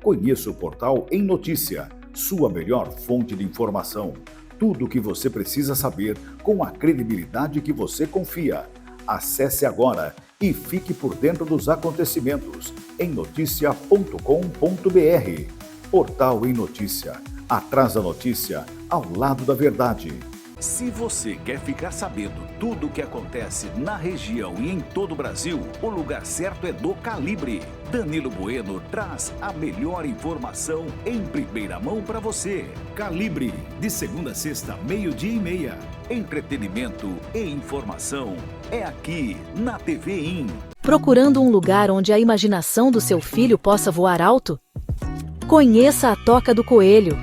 Conheça o portal Em Notícia, sua melhor fonte de informação. Tudo o que você precisa saber com a credibilidade que você confia. Acesse agora e fique por dentro dos acontecimentos em noticia.com.br. Portal Em Notícia. Atrás da notícia, ao lado da verdade.
Se você quer ficar sabendo tudo o que acontece na região e em todo o Brasil, o lugar certo é do Calibre. Danilo Bueno traz a melhor informação em primeira mão para você. Calibre, de segunda a sexta, 12:30. Entretenimento e informação é aqui na TV IN.
Procurando um lugar onde a imaginação do seu filho possa voar alto? Conheça a Toca do Coelho.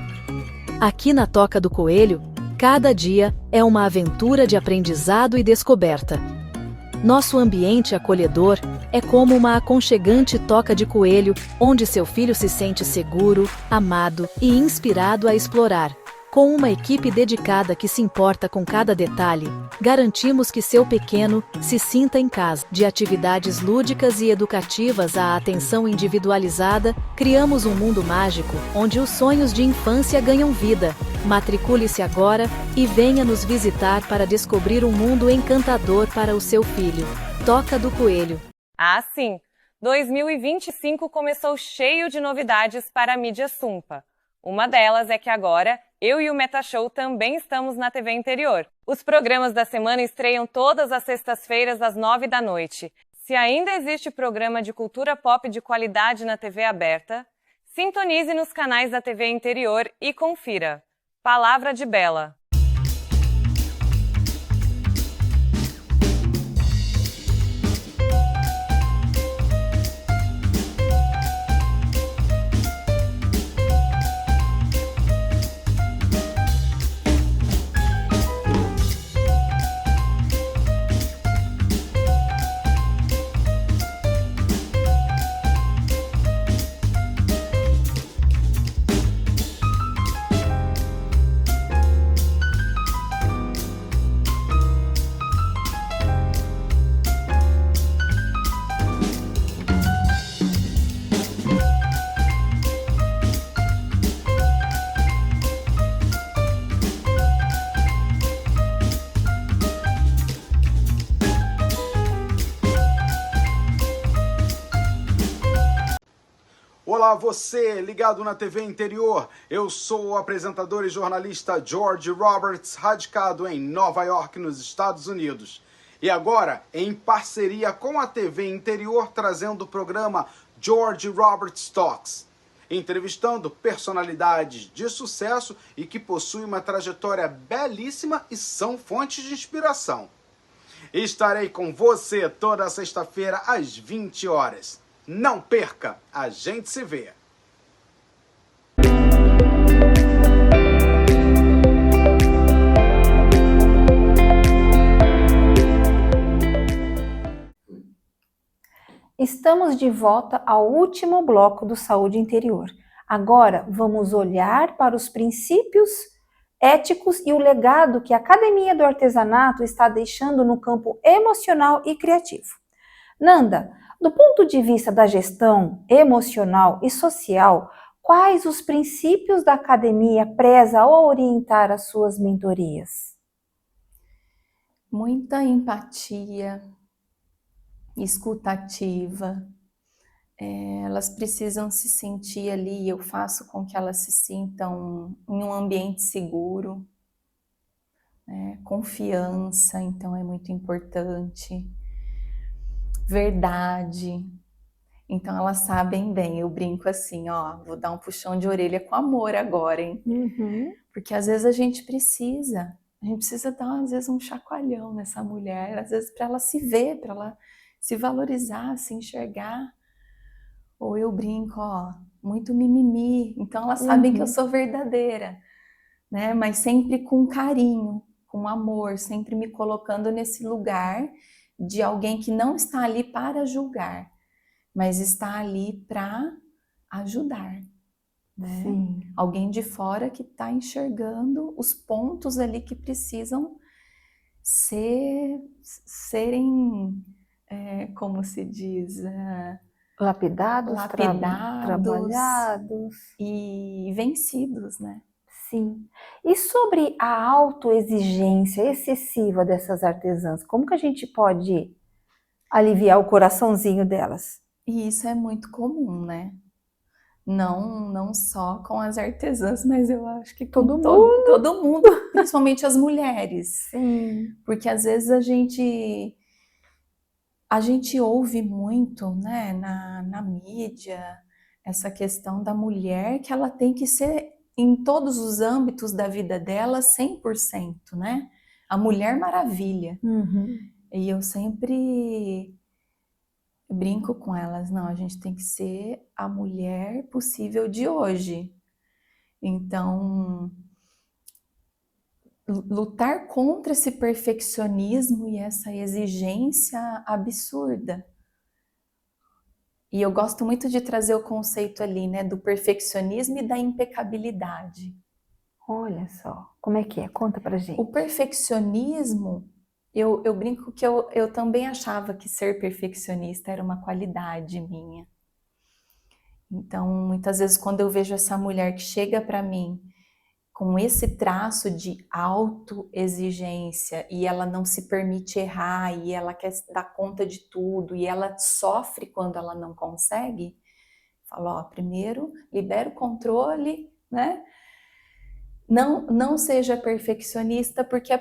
Aqui na Toca do Coelho, cada dia é uma aventura de aprendizado e descoberta. Nosso ambiente acolhedor é como uma aconchegante toca de coelho, onde seu filho se sente seguro, amado e inspirado a explorar. Com uma equipe dedicada que se importa com cada detalhe, garantimos que seu pequeno se sinta em casa. De atividades lúdicas e educativas à atenção individualizada, criamos um mundo mágico onde os sonhos de infância ganham vida. Matricule-se agora e venha nos visitar para descobrir um mundo encantador para o seu filho. Toca do Coelho.
Ah, sim! 2025 começou cheio de novidades para a mídia Sumpa. Uma delas é que agora eu e o Metashow também estamos na TV Interior. Os programas da semana estreiam todas as sextas-feiras às 9 da noite. Se ainda existe programa de cultura pop de qualidade na TV aberta, sintonize nos canais da TV Interior e confira. Palavra de Bela.
Olá, você ligado na TV Interior. Eu sou o apresentador e jornalista George Roberts, radicado em Nova York, nos Estados Unidos. E agora, em parceria com a TV Interior, trazendo o programa George Roberts Talks, entrevistando personalidades de sucesso e que possuem uma trajetória belíssima e são fontes de inspiração. Estarei com você toda sexta-feira às 20 horas. Não perca, a gente se vê.
Estamos de volta ao último bloco do Saúde Interior. Agora vamos olhar para os princípios éticos e o legado que a Academia do Artesanato está deixando no campo emocional e criativo. Nanda, do ponto de vista da gestão emocional e social, quais os princípios da academia preza ao orientar as suas mentorias?
Muita empatia, escutativa. Elas precisam se sentir ali, eu faço com que elas se sintam em um ambiente seguro, confiança, então é muito importante. Verdade, então elas sabem bem, eu brinco assim, vou dar um puxão de orelha com amor agora, hein? Porque às vezes a gente precisa dar às vezes um chacoalhão nessa mulher, às vezes para ela se ver, para ela se valorizar, se enxergar. Ou eu brinco, muito mimimi, então elas sabem que eu sou verdadeira, né? Mas sempre com carinho, com amor, sempre me colocando nesse lugar de alguém que não está ali para julgar, mas está ali para ajudar, né?
Sim.
Alguém de fora que está enxergando os pontos ali que precisam serem, como se diz,
Lapidados, trabalhados
e vencidos, né?
Sim. E sobre a autoexigência excessiva dessas artesãs, como que a gente pode aliviar o coraçãozinho delas?
E isso é muito comum, né? Não só com as artesãs, mas eu acho que com todo mundo, principalmente as mulheres.
Sim.
Porque às vezes a gente ouve muito, né, na mídia, essa questão da mulher que ela tem que ser em todos os âmbitos da vida dela 100%, né? A Mulher Maravilha. E eu sempre brinco com elas, não, a gente tem que ser a mulher possível de hoje. Então, lutar contra esse perfeccionismo e essa exigência absurda. E eu gosto muito de trazer o conceito ali, né, do perfeccionismo e da impecabilidade.
Olha só, como é que é? Conta pra gente.
O perfeccionismo, eu brinco que eu também achava que ser perfeccionista era uma qualidade minha. Então, muitas vezes quando eu vejo essa mulher que chega para mim com esse traço de autoexigência e ela não se permite errar e ela quer dar conta de tudo e ela sofre quando ela não consegue, falo, primeiro libera o controle, né? Não seja perfeccionista, porque a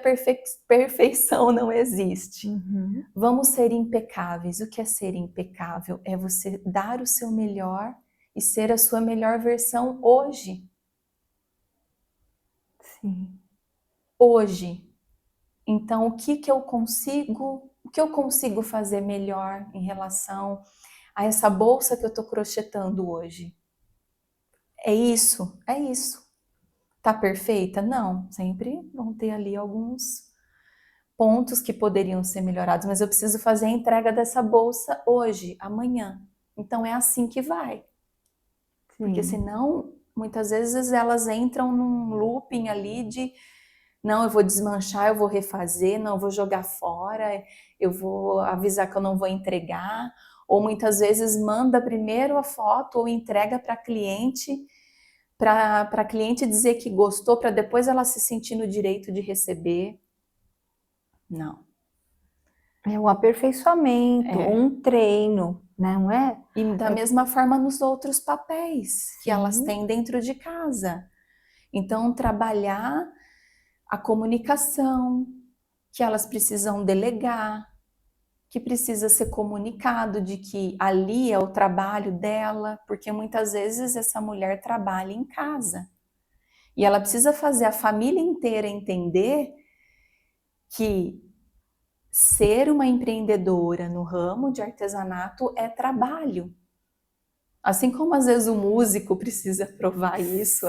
perfeição não existe. Vamos ser impecáveis. O que é ser impecável? É você dar o seu melhor e ser a sua melhor versão hoje.
Sim.
Hoje. Então, o que eu consigo fazer melhor em relação a essa bolsa que eu estou crochetando hoje? É isso, é isso. Tá perfeita? Não, sempre vão ter ali alguns pontos que poderiam ser melhorados, mas eu preciso fazer a entrega dessa bolsa hoje, amanhã. Então é assim que vai. Porque senão, muitas vezes elas entram num looping ali de não, eu vou desmanchar, eu vou refazer, não, eu vou jogar fora, eu vou avisar que eu não vou entregar, ou muitas vezes manda primeiro a foto ou entrega para a cliente dizer que gostou, para depois ela se sentir no direito de receber. Não.
É um aperfeiçoamento, um treino, não é?
E da mesma forma nos outros papéis que elas têm dentro de casa. Então, trabalhar a comunicação, que elas precisam delegar, que precisa ser comunicado de que ali é o trabalho dela, porque muitas vezes essa mulher trabalha em casa. E ela precisa fazer a família inteira entender que ser uma empreendedora no ramo de artesanato é trabalho. Assim como às vezes o músico precisa provar isso,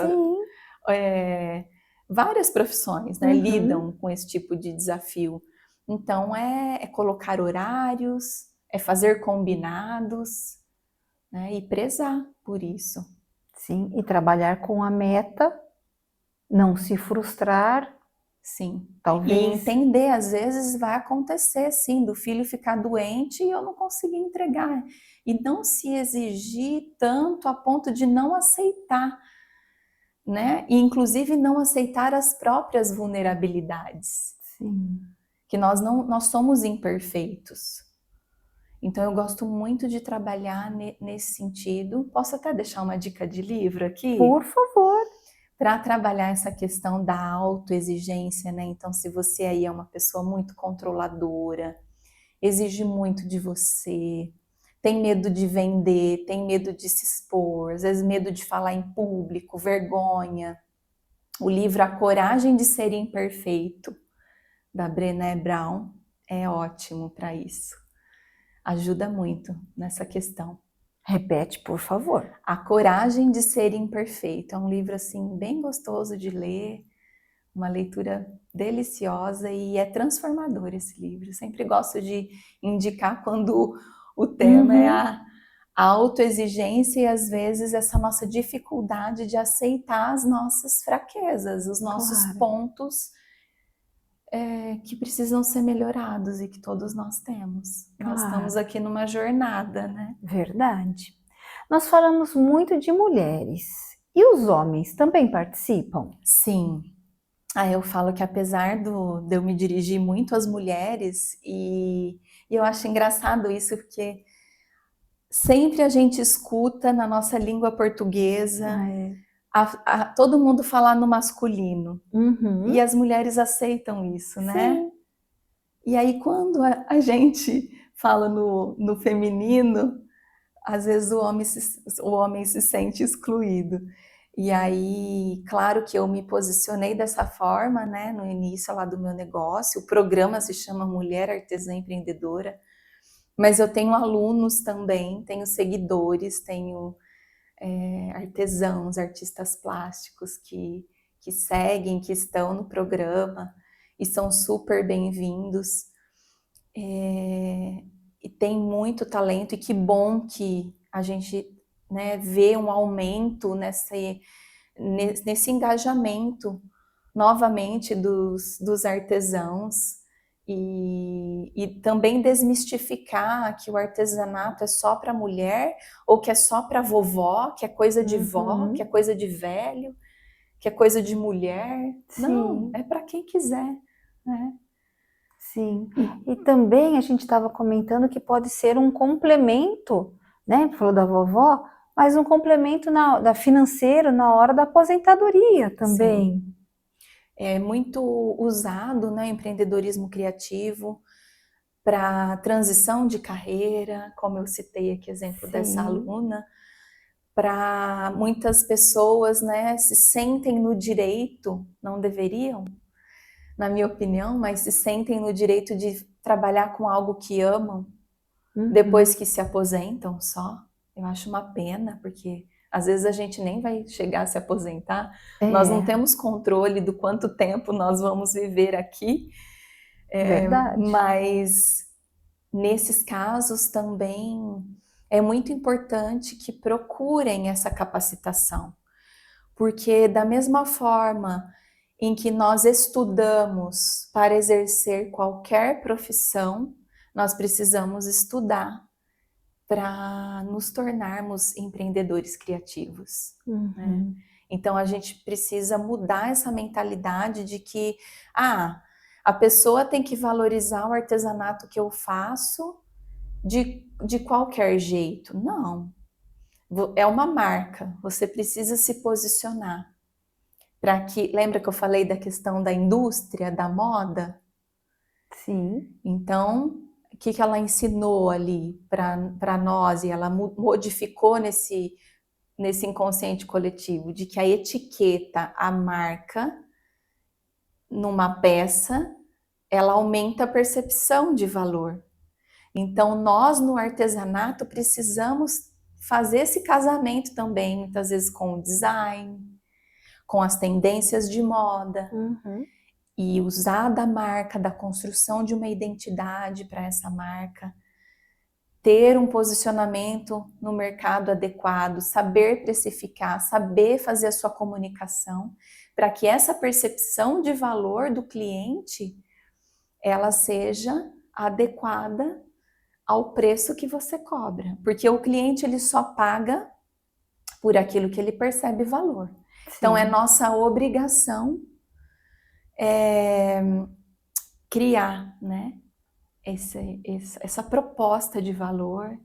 várias profissões, né, lidam com esse tipo de desafio. Então é colocar horários, é fazer combinados, né, e prezar por isso.
Sim, e trabalhar com a meta, não se frustrar.
Sim.
Talvez.
E entender, às vezes vai acontecer, sim, do filho ficar doente e eu não conseguir entregar. E não se exigir tanto a ponto de não aceitar, né? E inclusive não aceitar as próprias vulnerabilidades.
Sim.
Que nós somos imperfeitos. Então eu gosto muito de trabalhar nesse sentido. Posso até deixar uma dica de livro aqui?
Por favor.
Para trabalhar essa questão da autoexigência, né? Então, se você aí é uma pessoa muito controladora, exige muito de você, tem medo de vender, tem medo de se expor, às vezes medo de falar em público, vergonha. O livro A Coragem de Ser Imperfeito, da Brené Brown, é ótimo para isso. Ajuda muito nessa questão.
Repete, por favor.
A Coragem de Ser Imperfeito. É um livro assim bem gostoso de ler, uma leitura deliciosa e é transformador esse livro. Eu sempre gosto de indicar quando o tema é a autoexigência e às vezes essa nossa dificuldade de aceitar as nossas fraquezas, os nossos pontos que precisam ser melhorados e que todos nós temos. Nós estamos aqui numa jornada, né?
Verdade. Nós falamos muito de mulheres. E os homens também participam?
Sim. Eu falo que apesar de eu me dirigir muito às mulheres, e eu acho engraçado isso, porque sempre a gente escuta na nossa língua portuguesa todo mundo falar no masculino. E as mulheres aceitam isso, né?
Sim.
E aí quando a gente fala no feminino, às vezes o homem se sente excluído. E aí, claro que eu me posicionei dessa forma, né, no início lá do meu negócio. O programa se chama Mulher Artesã Empreendedora, mas eu tenho alunos também, tenho seguidores, tenho artesãos, artistas plásticos que seguem, que estão no programa e são super bem-vindos. E tem muito talento, e que bom que a gente, né, vê um aumento nesse engajamento novamente dos artesãos e também desmistificar que o artesanato é só para mulher ou que é só para vovó, que é coisa de vó, que é coisa de velho, que é coisa de mulher.
Sim.
Não, é para quem quiser, né?
Sim, e também a gente estava comentando que pode ser um complemento, né? Falou da vovó, mas um complemento financeiro na hora da aposentadoria também.
é muito usado, né, empreendedorismo criativo para transição de carreira, como eu citei aqui exemplo dessa aluna, para muitas pessoas, né, se sentem no direito, não deveriam, na minha opinião, mas se sentem no direito de trabalhar com algo que amam depois que se aposentam só. Eu acho uma pena, porque às vezes a gente nem vai chegar a se aposentar, nós não temos controle do quanto tempo nós vamos viver aqui,
Verdade.
mas nesses casos também é muito importante que procurem essa capacitação, porque da mesma forma em que nós estudamos para exercer qualquer profissão, nós precisamos estudar para nos tornarmos empreendedores criativos. Né? Então a gente precisa mudar essa mentalidade de que a pessoa tem que valorizar o artesanato que eu faço de qualquer jeito. Não. É uma marca, você precisa se posicionar. Para que, lembra que eu falei da questão da indústria, da moda?
Sim.
Então, o que ela ensinou ali para nós e ela modificou nesse inconsciente coletivo? De que a etiqueta, a marca, numa peça, ela aumenta a percepção de valor. Então, nós no artesanato precisamos fazer esse casamento também, muitas vezes com o design, com as tendências de moda, e usar da marca, da construção de uma identidade para essa marca, ter um posicionamento no mercado adequado, saber precificar, saber fazer a sua comunicação, para que essa percepção de valor do cliente, ela seja adequada ao preço que você cobra, porque o cliente ele só paga por aquilo que ele percebe valor. Sim. Então é nossa obrigação criar, né, essa proposta de valor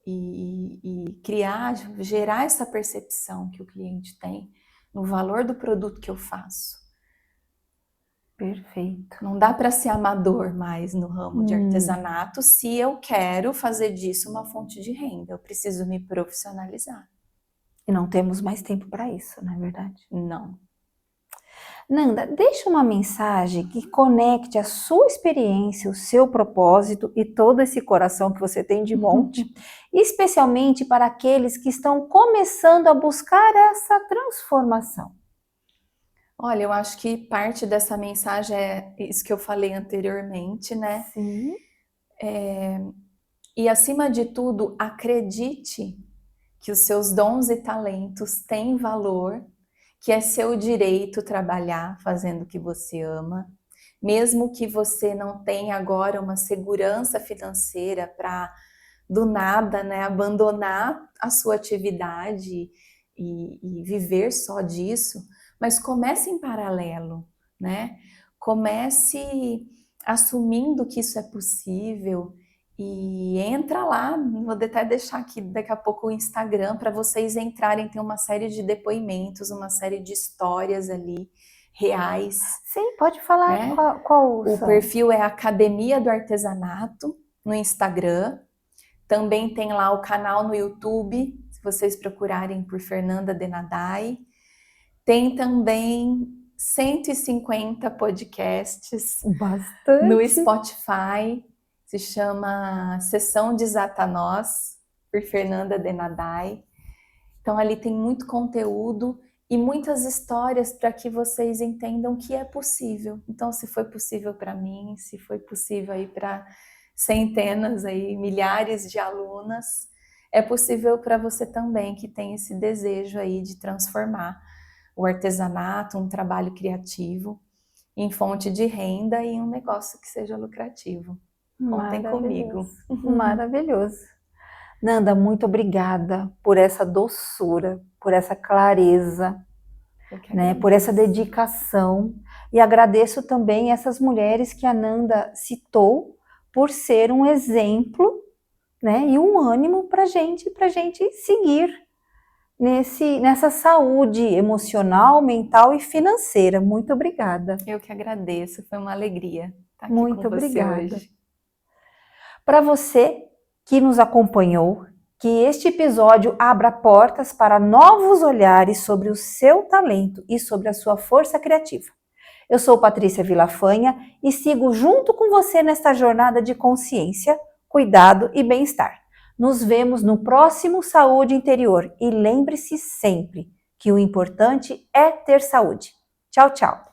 e criar, gerar essa percepção que o cliente tem no valor do produto que eu faço.
Perfeito.
Não dá para ser amador mais no ramo de artesanato se eu quero fazer disso uma fonte de renda. Eu preciso me profissionalizar.
E não temos mais tempo para isso, não é verdade?
Não.
Nanda, deixa uma mensagem que conecte a sua experiência, o seu propósito e todo esse coração que você tem de monte, especialmente para aqueles que estão começando a buscar essa transformação.
Olha, eu acho que parte dessa mensagem é isso que eu falei anteriormente, né?
Sim.
E acima de tudo, acredite que os seus dons e talentos têm valor, que é seu direito trabalhar fazendo o que você ama, mesmo que você não tenha agora uma segurança financeira para, do nada, né, abandonar a sua atividade e viver só disso, mas comece em paralelo, né? Comece assumindo que isso é possível e entra lá, vou até deixar aqui daqui a pouco o Instagram para vocês entrarem, tem uma série de depoimentos, uma série de histórias ali, reais.
Sim, pode falar, né? Qual
o perfil é Academia do Artesanato no Instagram, também tem lá o canal no YouTube, se vocês procurarem por Fernanda Denadai, tem também 150 podcasts
Bastante.
No Spotify, se chama Sessão Desata Nós, por Fernanda Denadai. Então ali tem muito conteúdo e muitas histórias para que vocês entendam que é possível. Então se foi possível para mim, se foi possível aí para centenas, aí, milhares de alunas, é possível para você também que tem esse desejo aí de transformar o artesanato, um trabalho criativo, em fonte de renda e em um negócio que seja lucrativo. Contem comigo.
Maravilhoso. Nanda, muito obrigada por essa doçura, por essa clareza, né, por essa dedicação. E agradeço também essas mulheres que a Nanda citou por ser um exemplo, né, e um ânimo para gente seguir. nessa saúde emocional, mental e financeira. Muito obrigada.
Eu que agradeço, foi uma alegria estar aqui
Muito
com você
obrigada.
hoje.
Para você que nos acompanhou, que este episódio abra portas para novos olhares sobre o seu talento e sobre a sua força criativa. Eu sou Patrícia Vilafaña e sigo junto com você nesta jornada de consciência, cuidado e bem-estar. Nos vemos no próximo Saúde Interior e lembre-se sempre que o importante é ter saúde. Tchau, tchau!